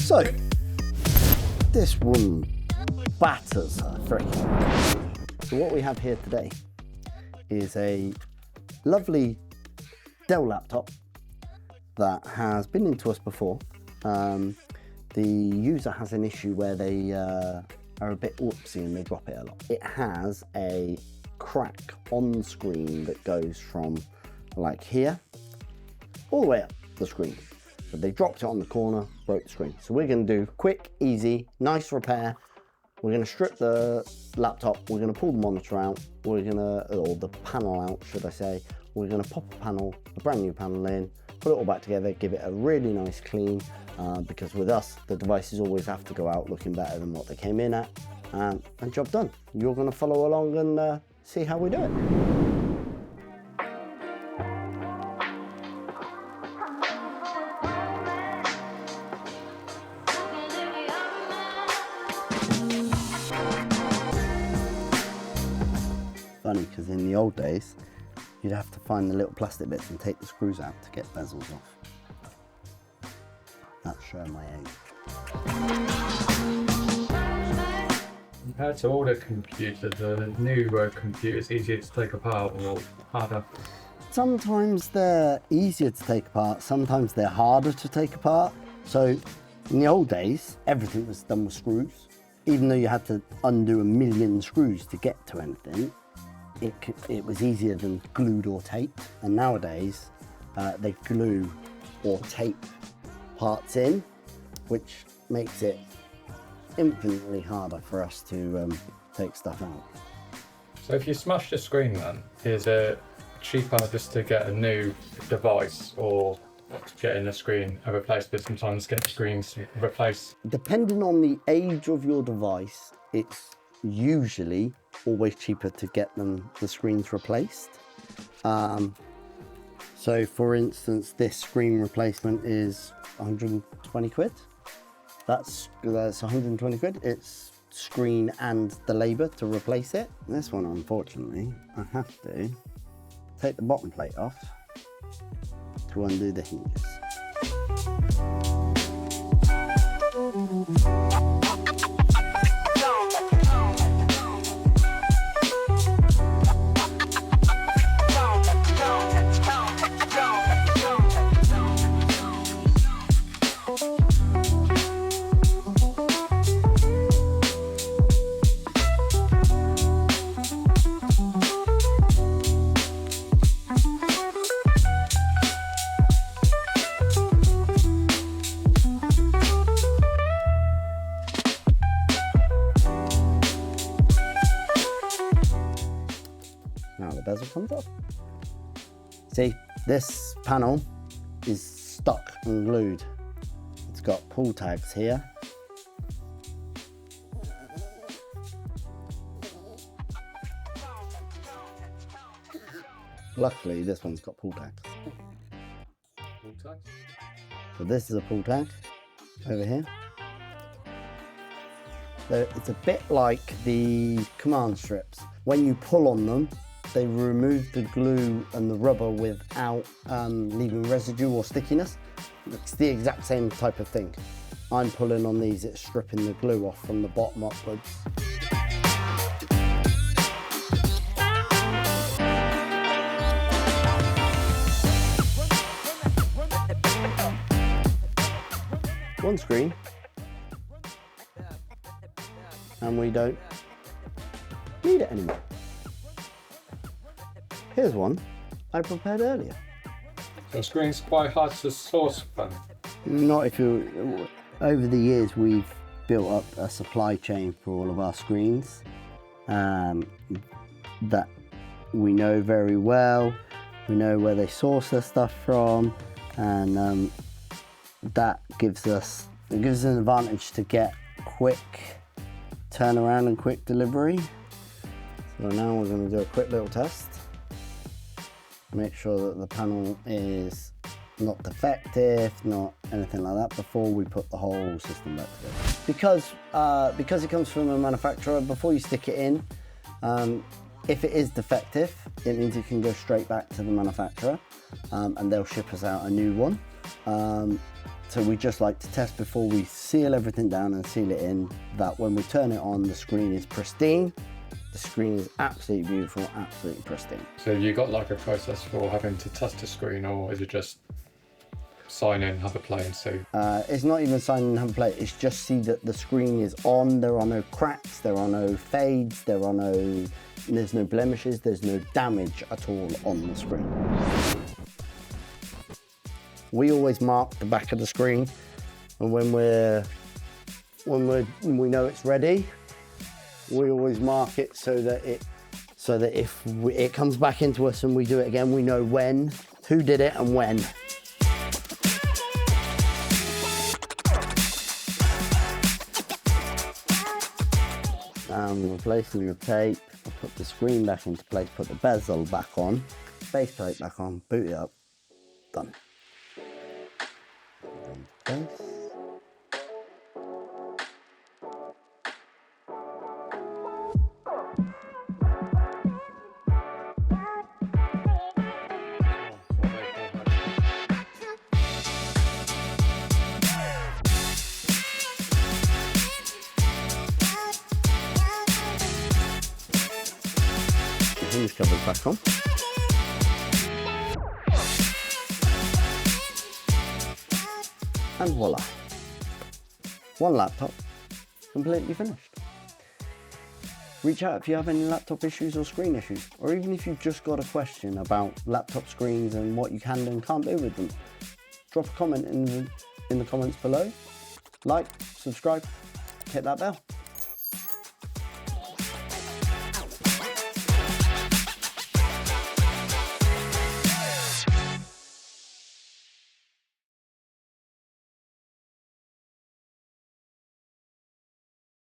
So, this woman batters her freaking. So what we have here today is a lovely Dell laptop that has been into us before. The user has an issue where they are a bit whoopsie and they drop it a lot. It has a crack on the screen that goes from like here all the way up the screen. So they dropped it on the corner, broke the screen. So we're going to do quick, easy, nice repair. We're going to strip the laptop, we're going to pull the monitor out, or the panel out, should I say. We're going to pop a brand new panel in, put it all back together, give it a really nice clean, because with us, the devices always have to go out looking better than what they came in at, and job done. You're going to follow along and see how we do it. Funny, because in the old days, you'd have to find the little plastic bits and take the screws out to get bezels off. That's showing my age. Compared to older computers, the newer computers easier to take apart or harder? Sometimes they're easier to take apart, sometimes they're harder to take apart. So in the old days, everything was done with screws. Even though you had to undo a million screws to get to anything, it was easier than glued or taped. And nowadays, they glue or tape parts in, which makes it infinitely harder for us to take stuff out. So if you smash the screen then, is it cheaper just to get a new device or getting the screen replaced? But sometimes get screens replaced. Depending on the age of your device, it's usually always cheaper to get the screens replaced. So for instance, this screen replacement is 120 quid. That's 120 quid. It's screen and the labour to replace it. This one, unfortunately, I have to take the bottom plate off to undo the hinges. Now the bezel comes off. See, this panel is stuck and glued. It's got pull tags here. Luckily, this one's got pull tags. Pull tags? So this is a pull tag over here. So it's a bit like the command strips. When you pull on them, they remove the glue and the rubber without leaving residue or stickiness. It's the exact same type of thing. I'm pulling on these, it's stripping the glue off from the bottom upwards. One screen, and we don't need it anymore. Here's one I prepared earlier. The screen's quite hard to source from. Not if you. Over the years, we've built up a supply chain for all of our screens that we know very well. We know where they source their stuff from, and that gives us an advantage to get quick turnaround and quick delivery. So now we're going to do a quick little test. Make sure that the panel is not defective, not anything like that, before we put the whole system back together. Because it comes from a manufacturer, before you stick it in, if it is defective, it means it can go straight back to the manufacturer, and they'll ship us out a new one. So we just like to test before we seal everything down and seal it in, that when we turn it on, the screen is pristine. The screen is absolutely beautiful, absolutely pristine. So you got like a process for having to test a screen, or is it just sign in, have a play and see? It's not even sign in and have a play, it's just see that the screen is on, there are no cracks, there are no fades, there's no blemishes, there's no damage at all on the screen. We always mark the back of the screen, and when we know it's ready, we always mark it so that if it comes back into us and we do it again, we know when, who did it and when. Replacing the tape, I'll put the screen back into place, put the bezel back on, base plate back on, boot it up, done. Base. Hinge covers back on. And voila. One laptop, completely finished. Reach out if you have any laptop issues or screen issues, or even if you've just got a question about laptop screens and what you can do and can't do with them. Drop a comment in the comments below. Like, subscribe, hit that bell.